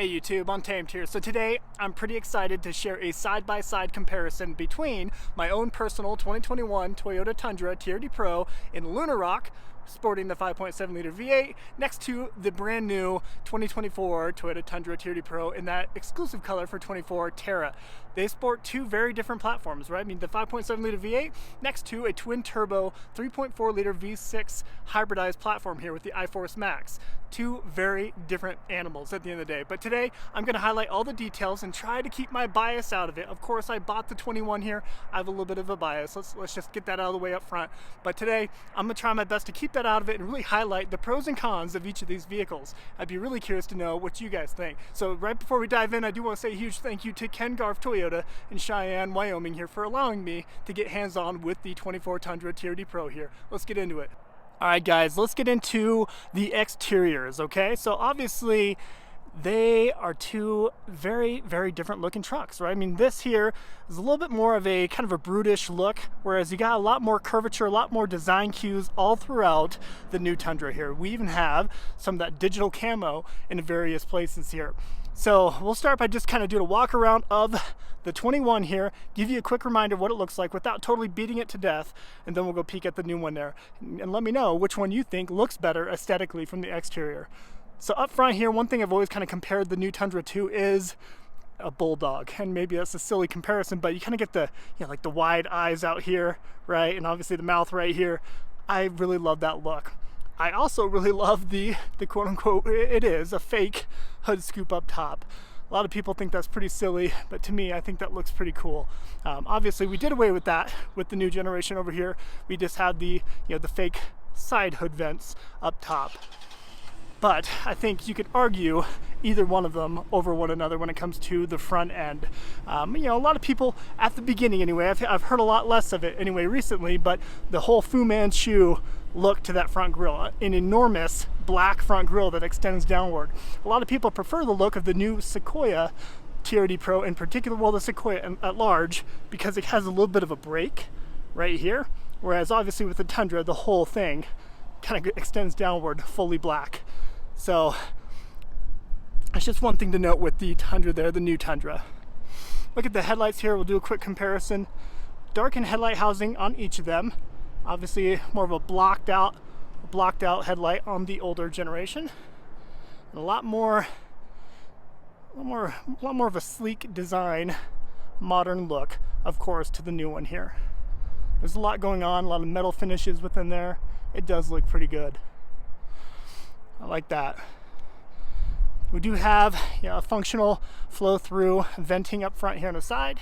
Hey YouTube, Untamed here. So today I'm pretty excited to share a side-by-side comparison between my own personal 2021 Toyota Tundra TRD Pro in Lunar Rock, sporting the 5.7 liter V8, next to the brand new 2024 Toyota Tundra TRD Pro in that exclusive color for 24 Terra. They sport two very different platforms, right? I mean, the 5.7 liter V8 next to a twin turbo 3.4 liter V6 hybridized platform here with the iForce Max. Two very different animals at the end of the day. But today I'm going to highlight all the details and try to keep my bias out of it. Of course, I bought the 21 here. I have a little bit of a bias. Let's just get that out of the way up front. But today I'm going to try my best to keep that out of it and really highlight the pros and cons of each of these vehicles. I'd be really curious to know what you guys think. So right before we dive in, I do want to say a huge thank you to Ken Garf Toyota in Cheyenne, Wyoming here for allowing me to get hands-on with the 24 Tundra TRD Pro here. Let's get into it. All right, guys, let's get into the exteriors, okay? So obviously, they are two very, very different looking trucks, right? I mean, this here is a little bit more of a kind of a brutish look, whereas you got a lot more curvature, a lot more design cues all throughout the new Tundra here. We even have some of that digital camo in various places here. So we'll start by just kind of doing a walk around of the 21 here, give you a quick reminder of what it looks like without totally beating it to death, and then we'll go peek at the new one there. And let me know which one you think looks better aesthetically from the exterior. So up front here, one thing I've always kind of compared the new Tundra to is a bulldog, and maybe that's a silly comparison, but you kind of get the, you know, like the wide eyes out here, right? And obviously the mouth right here. I really love that look. I also really love the quote unquote, it is a fake hood scoop up top. A lot of people think that's pretty silly, but to me, I think that looks pretty cool. Obviously, we did away with that with the new generation over here. We just had the, you know, the fake side hood vents up top. But I think you could argue either one of them over one another when it comes to the front end. You know, a lot of people at the beginning anyway, I've heard a lot less of it anyway recently, but the whole Fu Manchu look to that front grille, an enormous black front grille that extends downward. A lot of people prefer the look of the new Sequoia TRD Pro in particular, well, the Sequoia at large, because it has a little bit of a break right here, whereas obviously with the Tundra, the whole thing kind of extends downward, fully black. So that's just one thing to note with the Tundra there, the new Tundra. Look at the headlights here. We'll do a quick comparison. Darkened headlight housing on each of them. Obviously more of a blocked out headlight on the older generation. And a lot more of a sleek design, modern look, of course, to the new one here. There's a lot going on, a lot of metal finishes within there. It does look pretty good. I like that. We do have, you know, a functional flow through venting up front here on the side.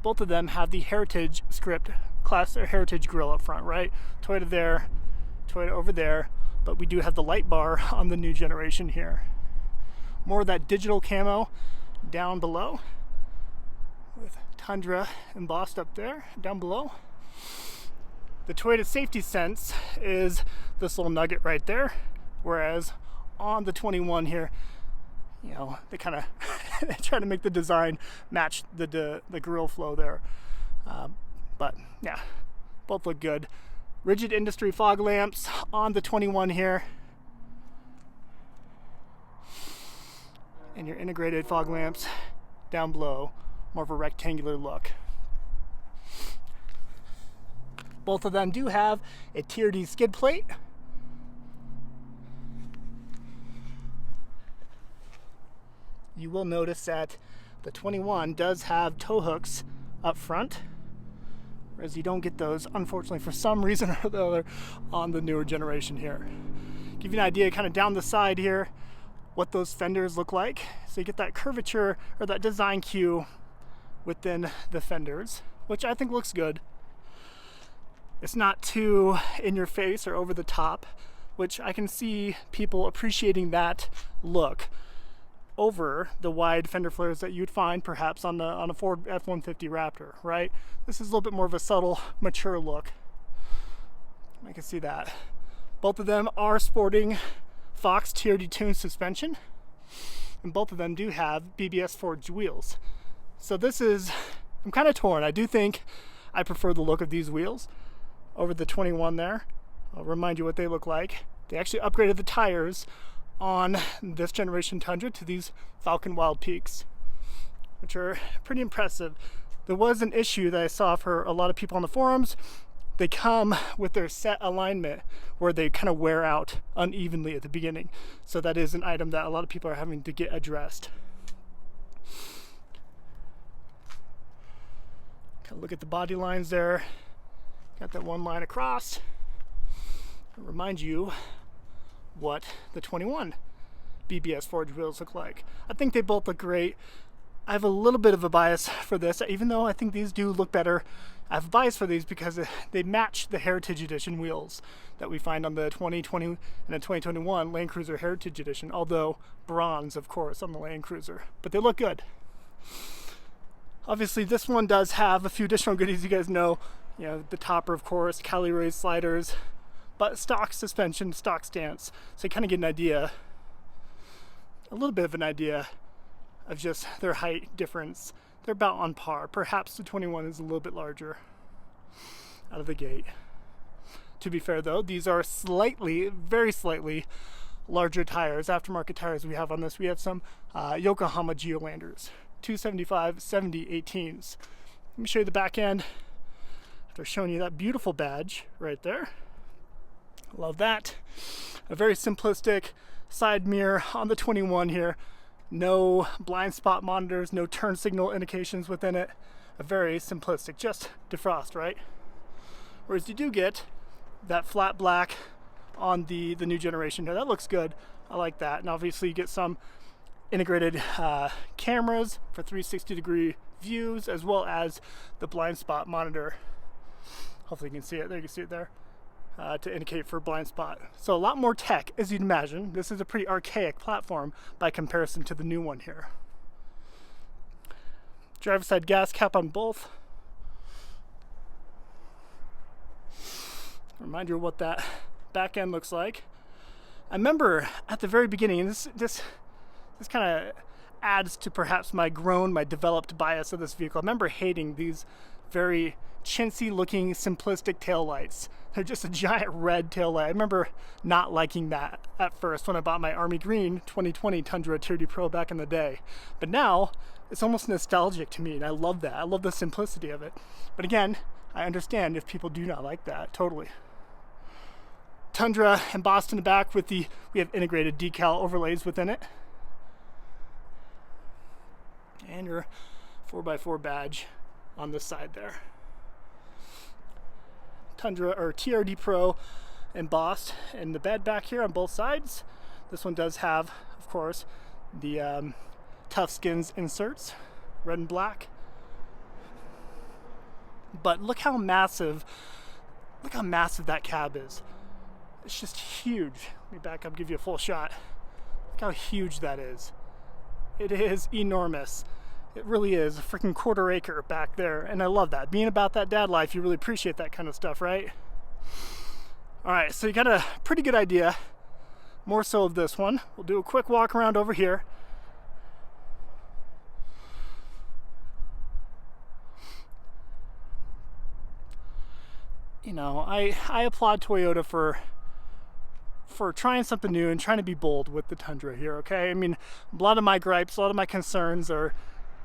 Both of them have the Heritage script class or Heritage grille up front, right? Toyota there, Toyota over there, but we do have the light bar on the new generation here. More of that digital camo down below with Tundra embossed up there, down below. The Toyota Safety Sense is this little nugget right there, whereas on the 21 here, you know, they kind of try to make the design match the grille flow there. But yeah, both look good. Rigid industry fog lamps on the 21 here, and your integrated fog lamps down below, more of a rectangular look. Both of them do have a TRD skid plate. You will notice that the 21 does have tow hooks up front, whereas you don't get those, unfortunately, for some reason or the other, on the newer generation here. Give you an idea kind of down the side here what those fenders look like. So you get that curvature or that design cue within the fenders, which I think looks good. It's not too in your face or over the top, which I can see people appreciating that look over the wide fender flares that you'd find perhaps on a Ford F-150 Raptor, right? This is a little bit more of a subtle, mature look. I can see that. Both of them are sporting Fox TRD tuned suspension, and both of them do have BBS forged wheels. So this is, I'm kind of torn. I do think I prefer the look of these wheels over the 21 there. I'll remind you what they look like. They actually upgraded the tires on this generation Tundra to these Falcon Wild Peaks, which are pretty impressive. There was an issue that I saw for a lot of people on the forums. They come with their set alignment where they kind of wear out unevenly at the beginning. So that is an item that a lot of people are having to get addressed. Kind of look at the body lines there. Got that one line across. I'll remind you what the 21 BBS forged wheels look like. I think they both look great. I have a little bit of a bias for this, even though I think these do look better. I have a bias for these because they match the Heritage Edition wheels that we find on the 2020 and the 2021 Land Cruiser Heritage Edition, although bronze, of course, on the Land Cruiser. But they look good. Obviously, this one does have a few additional goodies. You guys know, the topper, of course, Cali raised sliders, but stock suspension, stock stance. So you kind of get an idea, a little bit of an idea of just their height difference. They're about on par. Perhaps the 21 is a little bit larger out of the gate. To be fair though, these are slightly, very slightly larger tires, aftermarket tires we have on this. We have some Yokohama Geolanders, 275 70 18s. Let me show you the back end after showing you that beautiful badge right there. Love that. A very simplistic side mirror on the 21 here. No blind spot monitors, no turn signal indications within it. A very simplistic, just defrost, right? Whereas you do get that flat black on the new generation here. That looks good. I like that. And obviously you get some integrated cameras for 360-degree views, as well as the blind spot monitor. Hopefully you can see it. There, you can see it there. To indicate for blind spot. So a lot more tech, as you'd imagine. This is a pretty archaic platform by comparison to the new one here. Driver side gas cap on both. Remind you of what that back end looks like. I remember at the very beginning, this kind of adds to perhaps my developed bias of this vehicle. I remember hating these very chintzy looking simplistic taillights. They're just a giant red taillight. I remember not liking that at first when I bought my Army Green 2020 Tundra TRD Pro back in the day. But now it's almost nostalgic to me, and I love that. I love the simplicity of it. But again, I understand if people do not like that, totally. Tundra embossed in the back with we have integrated decal overlays within it. And your 4x4 badge on this side there. Tundra or TRD Pro embossed in the bed back here on both sides. This one does have, of course, the Tough Skins inserts, red and black. But look how massive that cab is. It's just huge. Let me back up, give you a full shot. Look how huge that is. It is enormous. It really is a freaking quarter acre back there, and I love that. Being about that dad life, you really appreciate that kind of stuff, right? All right, so you got a pretty good idea, more so of this one. We'll do a quick walk around over here. I applaud Toyota for trying something new and trying to be bold with the Tundra here, okay? I mean, a lot of my gripes, a lot of my concerns are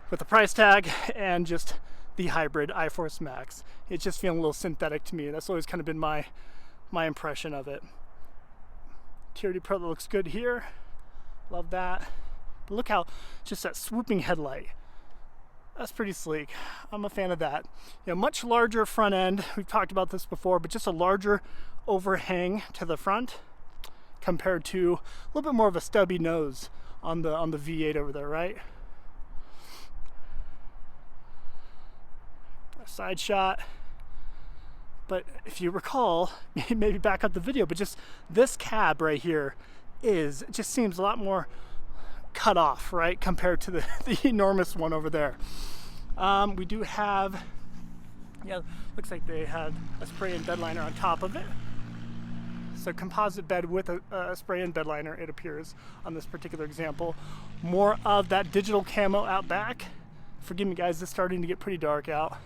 with the price tag and just the hybrid iForce Max. It's just feeling a little synthetic to me. That's always kind of been my impression of it. TRD Pro looks good here. Love that. But look how, just that swooping headlight. That's pretty sleek. I'm a fan of that. Much larger front end. We've talked about this before, but just a larger overhang to the front compared to a little bit more of a stubby nose on the V8 over there, right? Side shot. But if you recall, maybe back up the video, but just this cab right here just seems a lot more cut off, right, compared to the enormous one over there. We do have, looks like they had a spray-in bed liner on top of it. So composite bed with a spray-in bed liner, it appears on this particular example. More of that digital camo out back. Forgive me guys, it's starting to get pretty dark out.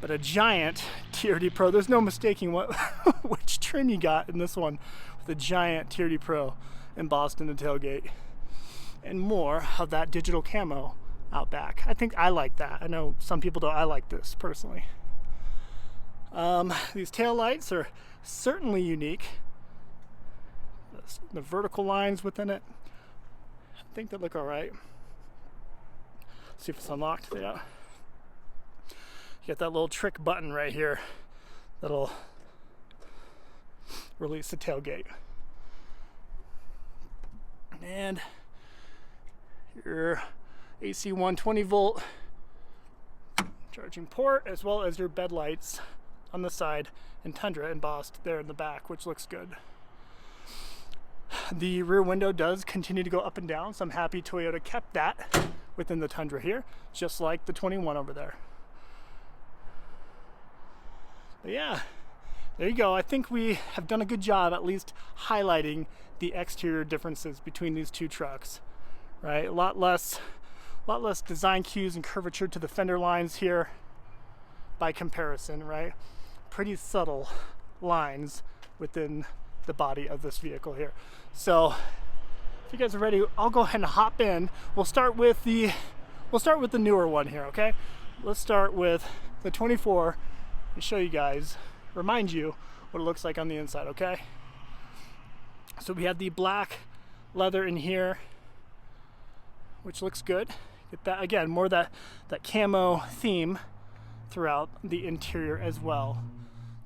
But a giant TRD Pro. There's no mistaking what which trim you got in this one, with the giant TRD Pro embossed in the tailgate, and more of that digital camo out back. I think I like that. I know some people don't. I like this personally. These tail lights are certainly unique. The vertical lines within it, I think they look all right. See if it's unlocked. Yeah. You got that little trick button right here that'll release the tailgate. And your AC 120 volt charging port, as well as your bed lights on the side, and Tundra embossed there in the back, which looks good. The rear window does continue to go up and down, so I'm happy Toyota kept that within the Tundra here, just like the 21 over there. But yeah, there you go. I think we have done a good job at least highlighting the exterior differences between these two trucks, right? A lot less design cues and curvature to the fender lines here by comparison, right? Pretty subtle lines within the body of this vehicle here. So if you guys are ready, I'll go ahead and hop in. We'll start with the newer one here, okay? Let's start with the 24 and show you guys, remind you what it looks like on the inside, okay? So we have the black leather in here, which looks good. Get that, again, more that camo theme throughout the interior as well.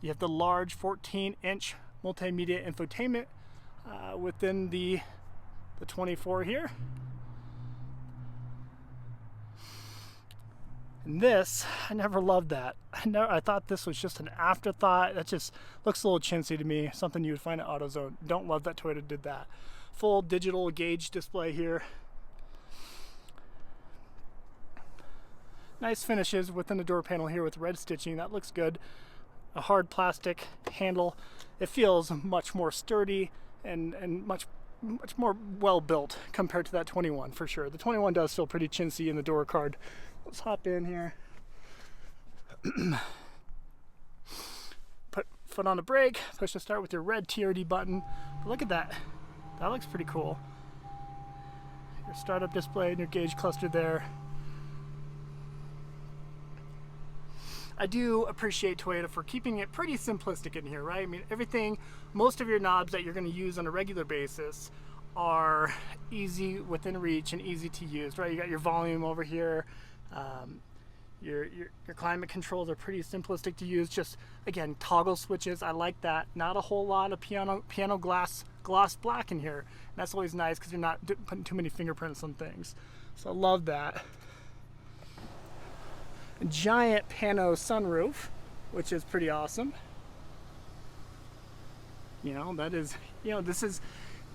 You have the large 14-inch multimedia infotainment within the 24 here. And this, I never loved that. I thought this was just an afterthought. That just looks a little chintzy to me, something you would find at AutoZone. Don't love that Toyota did that. Full digital gauge display here. Nice finishes within the door panel here with red stitching. That looks good. A hard plastic handle. It feels much more sturdy and much more well built compared to that 21 for sure. The 21 does feel pretty chintzy in the door card. Let's hop in here. Put foot on the brake, push to start with your red TRD button. But look at that. That looks pretty cool. Your startup display and your gauge cluster there. I do appreciate Toyota for keeping it pretty simplistic in here, right? I mean, everything, most of your knobs that you're going to use on a regular basis are easy within reach and easy to use, right? You got your volume over here. Your climate controls are pretty simplistic to use. Just, again, toggle switches. I like that. Not a whole lot of piano gloss black in here. And that's always nice because you're not putting too many fingerprints on things. So I love that. A giant pano sunroof, which is pretty awesome. You know, that is, you know, this is,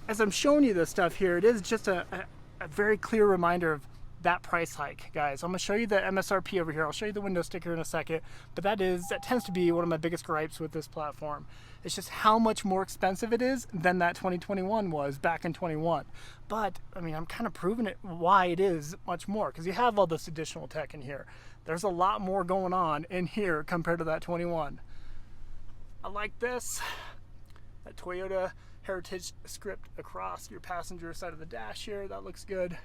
as I'm showing you this stuff here, it is just a very clear reminder of that price hike, guys. I'm gonna show you the MSRP over here. I'll show you the window sticker in a second, but that tends to be one of my biggest gripes with this platform. It's just how much more expensive it is than that 2021 was back in 21. But I mean, I'm kind of proving it why it is much more, because you have all this additional tech in here. There's a lot more going on in here compared to that 21. I like this, that Toyota heritage script across your passenger side of the dash here. That looks good.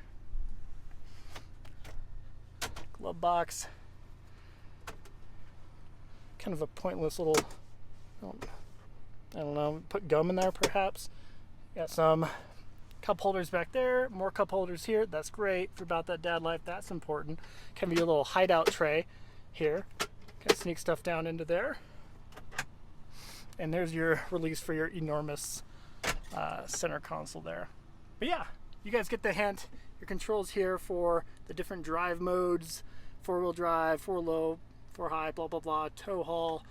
Glove box. Kind of a pointless little, I don't know, put gum in there perhaps. Got some cup holders back there, more cup holders here. That's great for about that dad life. That's important. Can be a little hideout tray here. Can sneak stuff down into there. And there's your release for your enormous center console there. But yeah, you guys get the hint. Your controls here for the different drive modes, 4-wheel drive, 4-low, 4-high, blah, blah, blah, tow haul,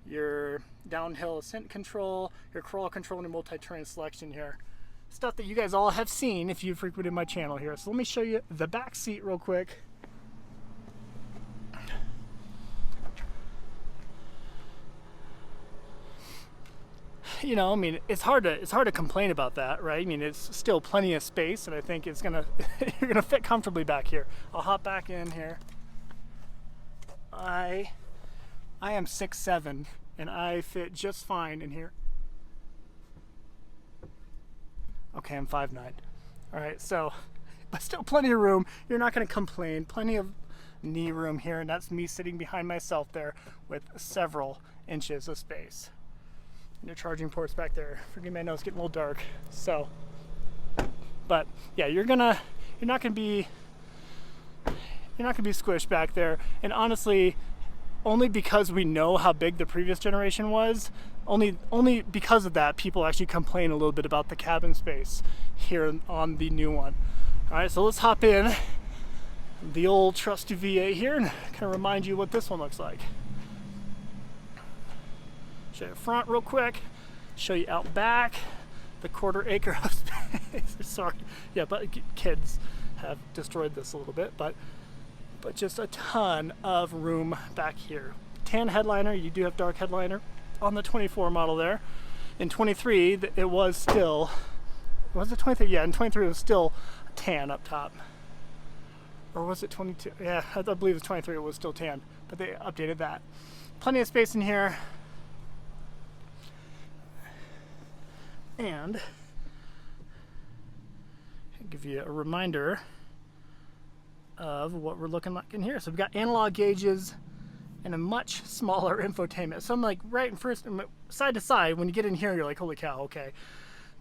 your downhill ascent control, your crawl control, and your multi-terrain selection here. Stuff that you guys all have seen if you've frequented my channel here. So let me show you the back seat real quick. You know, I mean, it's hard to complain about that, right? I mean, it's still plenty of space, and I think it's gonna you're gonna fit comfortably back here. I'll hop back in here. I I am 6'7", and I fit just fine in here. Okay, I'm 5'9". All right, so, but still plenty of room. You're not gonna complain. Plenty of knee room here, and that's me sitting behind myself there with several inches of space. And your charging ports back there. Forgive me, I know it's getting a little dark. So, but yeah, you're not gonna be squished back there. And honestly, only because we know how big the previous generation was, only because of that, people actually complain a little bit about the cabin space here on the new one. All right, so let's hop in the old trusty V8 here and kind of remind you what this one looks like. Show you front real quick, show you out back, the 1/4 acre of space. Sorry, yeah, but kids have destroyed this a little bit, but just a ton of room back here. Tan headliner, you do have dark headliner on the 24 model there. In 23, it was still, was it 23? Yeah, in 23 it was still tan up top. Or was it 22? Yeah, I believe it was 23, it was still tan, but they updated that. Plenty of space in here. And I'll give you a reminder of what we're looking like in here. So we've got analog gauges and a much smaller infotainment. So I'm like right in first, side to side, when you get in here, you're like, holy cow, okay,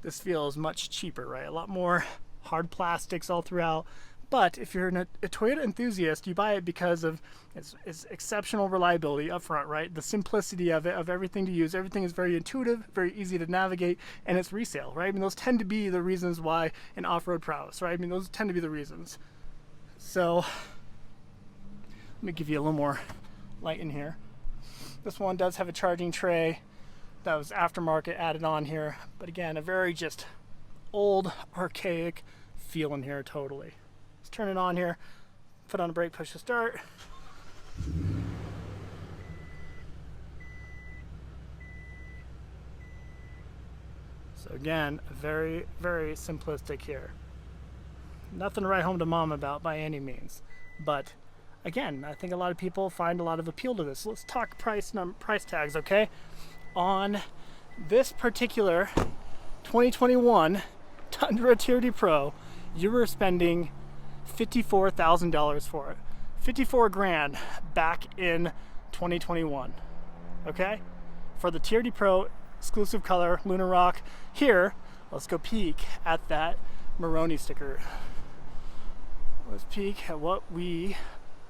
this feels much cheaper, right? A lot more hard plastics all throughout. But if you're a Toyota enthusiast, you buy it because of its exceptional reliability up front, right? The simplicity of it, of everything to use. Everything is very intuitive, very easy to navigate, and it's resale, right? I mean, those tend to be the reasons why in off-road prowess, right? I mean, those tend to be the reasons. So let me give you a little more light in here. This one does have a charging tray that was aftermarket added on here, but again, a very just old, archaic feel in here totally. Let's turn it on here, put on a brake, push to start. So again, very, very simplistic here. Nothing to write home to mom about by any means, but again, I think a lot of people find a lot of appeal to this. Let's talk price tags, okay? On this particular 2021 Tundra TRD Pro, you were spending $54,000 for it. 54 grand back in 2021, okay? For the TRD Pro exclusive color, Lunar Rock. Here, let's go peek at that Maroni sticker. Let's peek at what we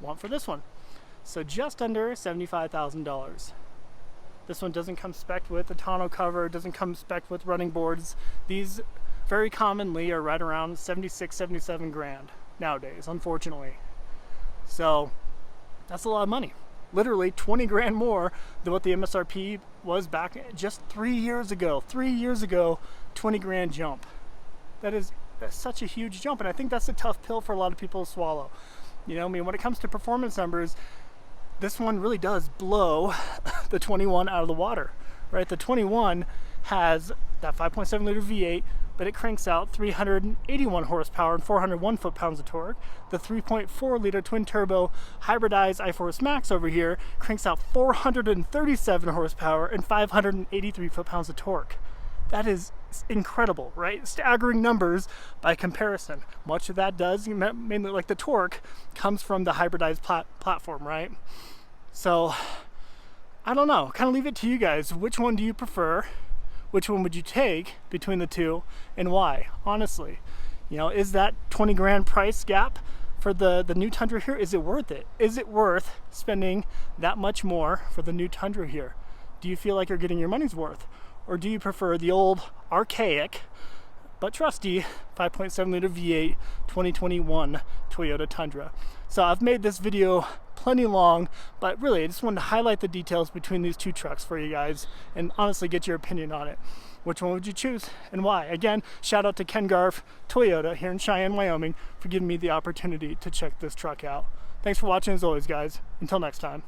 want for this one. So just under $75,000. This one doesn't come spec'd with a tonneau cover, doesn't come spec'd with running boards. These very commonly are right around 76, 77 grand nowadays, unfortunately. So that's a lot of money. Literally 20 grand more than what the MSRP was back just 3 years ago. 3 years ago, 20 grand jump. That's such a huge jump, and I think that's a tough pill for a lot of people to swallow. You know, I mean, when it comes to performance numbers, this one really does blow the 21 out of the water, right? The 21 has that 5.7 liter V8, but it cranks out 381 horsepower and 401 foot-pounds of torque. The 3.4 liter twin turbo hybridized iForce Max over here cranks out 437 horsepower and 583 foot-pounds of torque. That is incredible, right? Staggering numbers by comparison. Much of that does, mainly like the torque, comes from the hybridized platform, right? So, I don't know. Kind of leave it to you guys. Which one do you prefer? Which one would you take between the two, and why? Honestly, you know, is that 20 grand price gap for the new Tundra here, is it worth it? Is it worth spending that much more for the new Tundra here? Do you feel like you're getting your money's worth? Or do you prefer the old archaic but trusty 5.7 liter V8 2021 Toyota Tundra? So I've made this video plenty long, but really I just wanted to highlight the details between these two trucks for you guys and honestly get your opinion on it. Which one would you choose and why? Again, shout out to Ken Garf Toyota here in Cheyenne, Wyoming for giving me the opportunity to check this truck out. Thanks for watching as always, guys. Until next time.